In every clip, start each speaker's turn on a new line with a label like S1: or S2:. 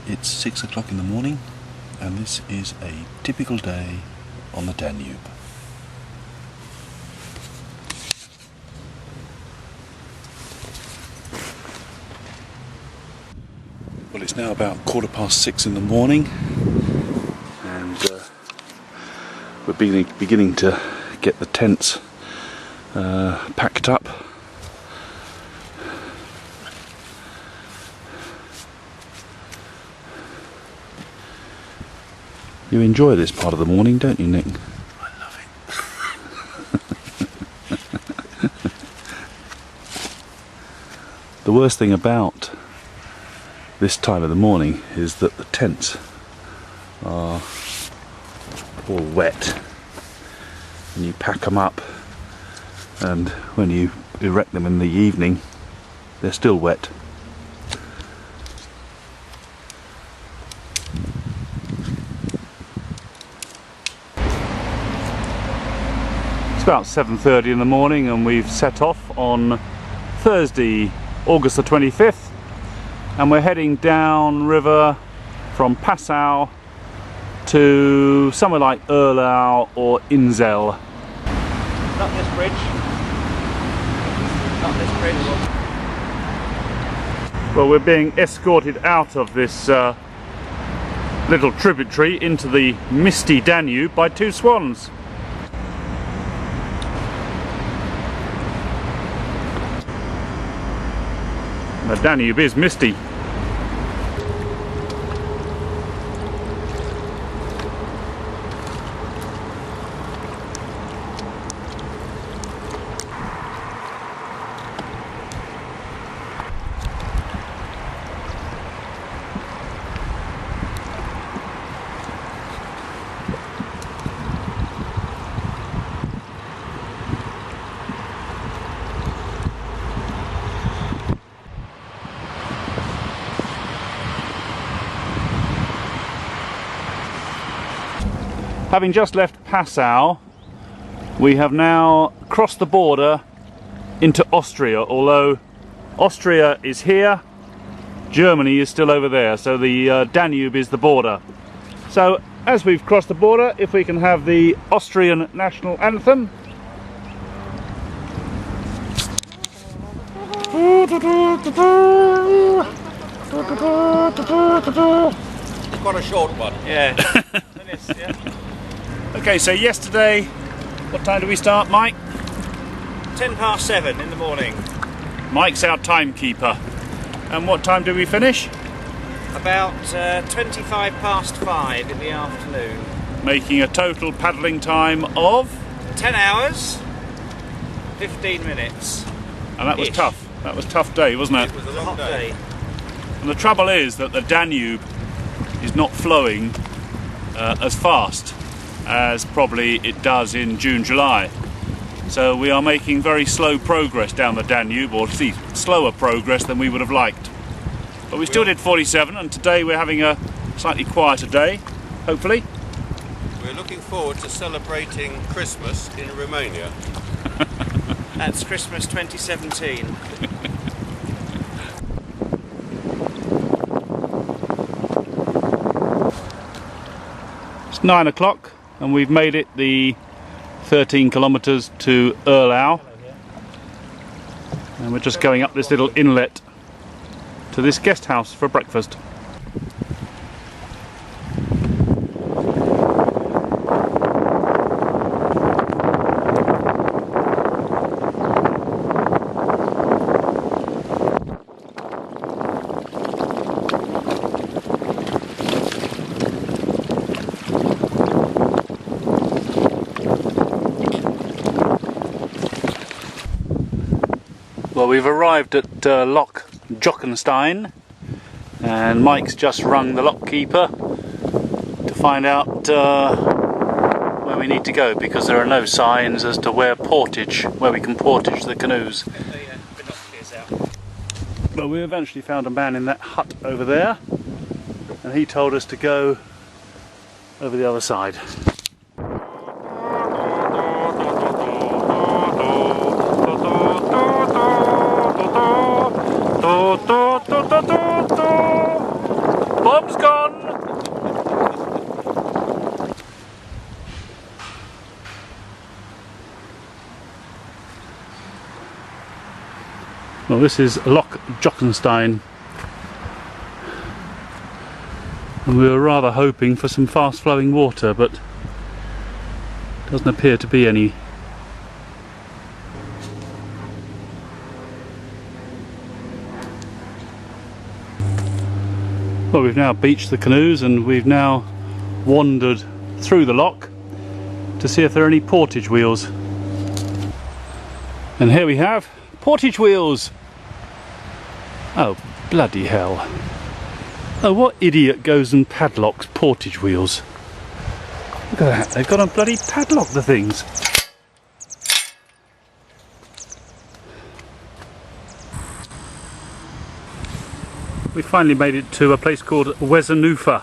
S1: It's 6 o'clock in the morning and this is a typical day on the Danube. Well, it's now about 6:15 in the morning and we're beginning to get the tents packed up. You enjoy this part of the morning, don't you, Nick?
S2: I love it.
S1: The worst thing about this time of the morning is that the tents are all wet and you pack them up, and when you erect them in the evening they're still wet. It's about 7:30 in the morning and we've set off on Thursday, August the 25th, and we're heading down river from Passau to somewhere like Erlau or Insel.
S2: Not this bridge. Not this bridge.
S1: Well, we're being escorted out of this little tributary into the misty Danube by two swans. The Danube is misty. Having just left Passau, we have now crossed the border into Austria, although Austria is here, Germany is still over there, so the Danube is the border. So as we've crossed the border, if we can have the Austrian national anthem.
S2: Quite a short one. Yeah. Minutes, yeah.
S1: Okay, so yesterday, what time did we start, Mike?
S2: 7:10 in the morning.
S1: Mike's our timekeeper. And what time did we finish?
S2: About 5:25 in the afternoon.
S1: Making a total paddling time of?
S2: 10 hours, 15 minutes.
S1: And that was tough. That was a tough day, wasn't it?
S2: It was a long day.
S1: And the trouble is that the Danube is not flowing as fast as probably it does in June, July. So we are making very slow progress down the Danube, or slower progress than we would have liked. But we still did 47, and today we're having a slightly quieter day, hopefully.
S3: We're looking forward to celebrating Christmas in Romania.
S2: That's Christmas 2017.
S1: It's 9 o'clock and we've made it the 13 kilometres to Erlau, and we're just going up this little inlet to this guest house for breakfast. Well, we've arrived at Loch Jochenstein, and Mike's just rung the lockkeeper to find out where we need to go, because there are no signs as to where we can portage the canoes. Well, we eventually found a man in that hut over there, and he told us to go over the other side. Bob's gone! Well, this is Loch Jockenstein, and we were rather hoping for some fast flowing water, but doesn't appear to be any. Well, we've now beached the canoes and we've now wandered through the loch to see if there are any portage wheels. And here we have portage wheels! Oh, bloody hell. Oh, what idiot goes and padlocks portage wheels? Look at that, they've got to bloody padlock the things. We finally made it to a place called Wesenufer,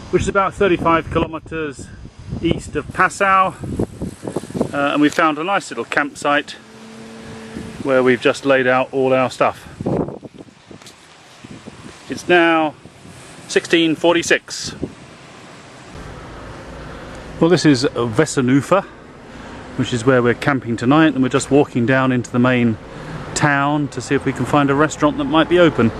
S1: which is about 35 kilometres east of Passau, and we found a nice little campsite where we've just laid out all our stuff. It's now 16:46. Well, this is Wesenufer, which is where we're camping tonight, and we're just walking down into the main town to see if we can find a restaurant that might be open.